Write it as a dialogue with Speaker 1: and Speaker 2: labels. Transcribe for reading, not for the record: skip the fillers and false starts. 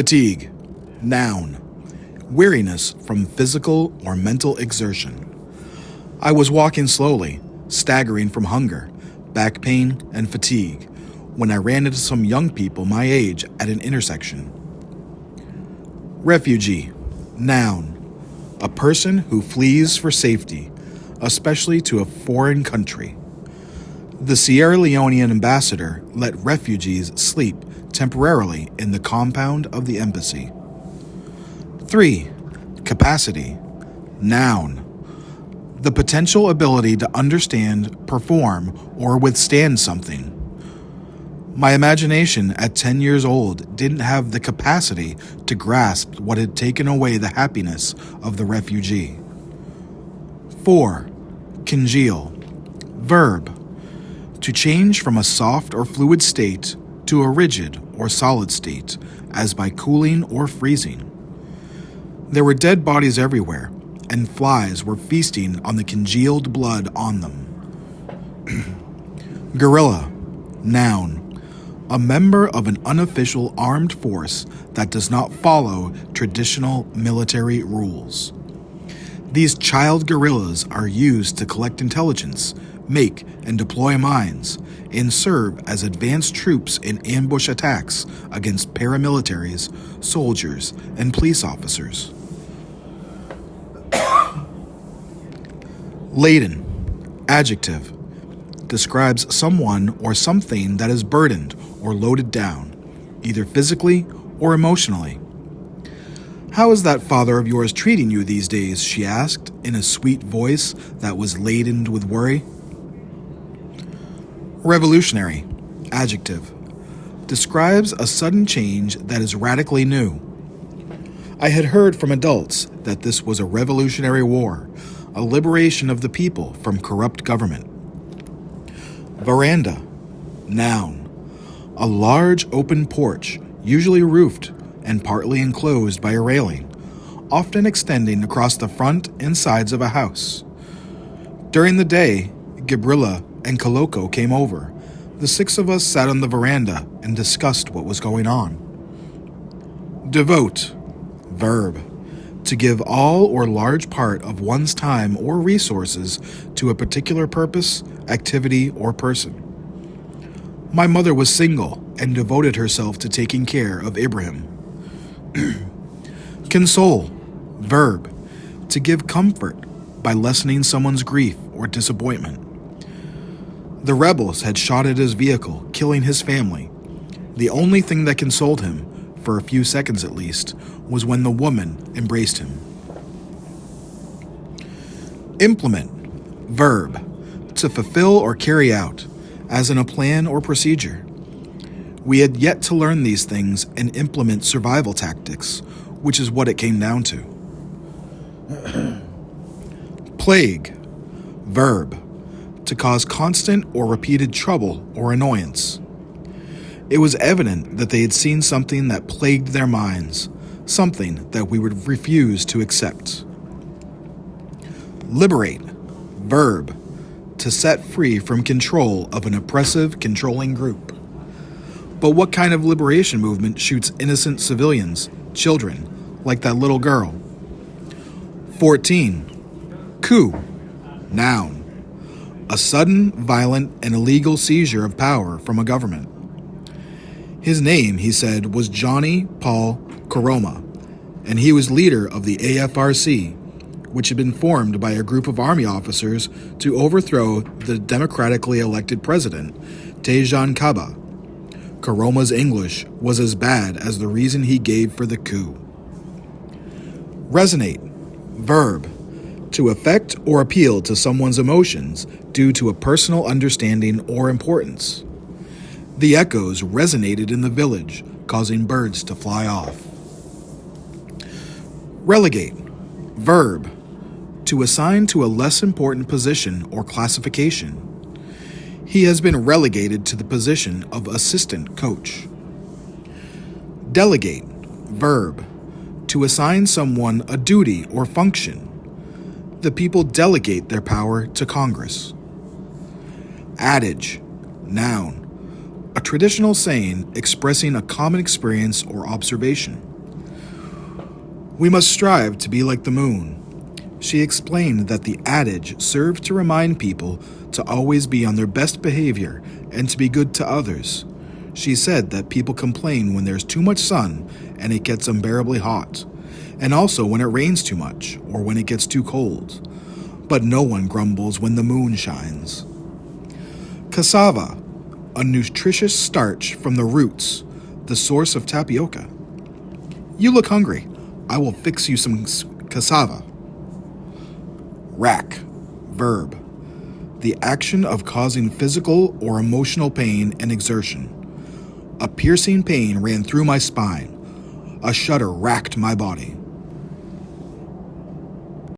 Speaker 1: Fatigue. Noun. Weariness from physical or mental exertion. I was walking slowly, staggering from hunger, back pain, and fatigue, when I ran into some young people my age at an intersection. Refugee. Noun. A person who flees for safety, especially to a foreign country. The Sierra Leonean ambassador let refugees sleep temporarily in the compound of the embassy. 3. Capacity. Noun. The potential ability to understand, perform, or withstand something. My imagination at 10 years old didn't have the capacity to grasp what had taken away the happiness of the refugee. 4. Congeal. Verb. To change from a soft or fluid state to a rigid or solid state, as by cooling or freezing. There were dead bodies everywhere, and flies were feasting on the congealed blood on them. Guerrilla. Noun. A member of an unofficial armed force that does not follow traditional military rules. These child guerrillas are used to collect intelligence, make and deploy mines, and serve as advanced troops in ambush attacks against paramilitaries, soldiers, and police officers. Laden. Adjective. Describes someone or something that is burdened or loaded down, either physically or emotionally. "How is that father of yours treating you these days?" she asked, in a sweet voice that was laden with worry. Revolutionary. Adjective. Describes a sudden change that is radically new. I had heard from adults that this was a revolutionary war, a liberation of the people from corrupt government. Veranda. Noun. A large open porch, usually roofed and partly enclosed by a railing, often extending across the front and sides of a house. During the day, Gabriela and Koloko came over. The 6 of us sat on the veranda and discussed what was going on. Devote. Verb. To give all or large part of one's time or resources to a particular purpose, activity, or person. My mother was single and devoted herself to taking care of Ibrahim. Console. Verb. To give comfort by lessening someone's grief or disappointment. The rebels had shot at his vehicle, killing his family. The only thing that consoled him, for a few seconds at least, was when the woman embraced him. Implement. Verb. To fulfill or carry out, as in a plan or procedure. We had yet to learn these things and implement survival tactics, which is what it came down to. Plague. Verb. To cause constant or repeated trouble or annoyance. It was evident that they had seen something that plagued their minds, something that we would refuse to accept. Liberate. Verb. To set free from control of an oppressive, controlling group. But what kind of liberation movement shoots innocent civilians, children, like that little girl? 14. Coup. Noun. A sudden, violent, and illegal seizure of power from a government. His name, he said, was Johnny Paul Koroma, and he was leader of the AFRC, which had been formed by a group of army officers to overthrow the democratically elected president, Tejan Kaba. Koroma's English was as bad as the reason he gave for the coup. Resonate. Verb. To affect or appeal to someone's emotions due to a personal understanding or importance. The echoes resonated in the village, causing birds to fly off. Relegate. Verb. To assign to a less important position or classification. He has been relegated to the position of assistant coach. Delegate. Verb. To assign someone a duty or function. The people delegate their power to Congress. Adage. Noun. A traditional saying expressing a common experience or observation. We must strive to be like the moon. She explained that the adage served to remind people to always be on their best behavior and to be good to others. She said that people complain when there's too much sun and it gets unbearably hot, and also when it rains too much or when it gets too cold. But no one grumbles when the moon shines. Cassava, a nutritious starch from the roots, the source of tapioca. You look hungry. I will fix you some cassava. Rack, verb. The action of causing physical or emotional pain and exertion. A piercing pain ran through my spine. A shudder racked my body.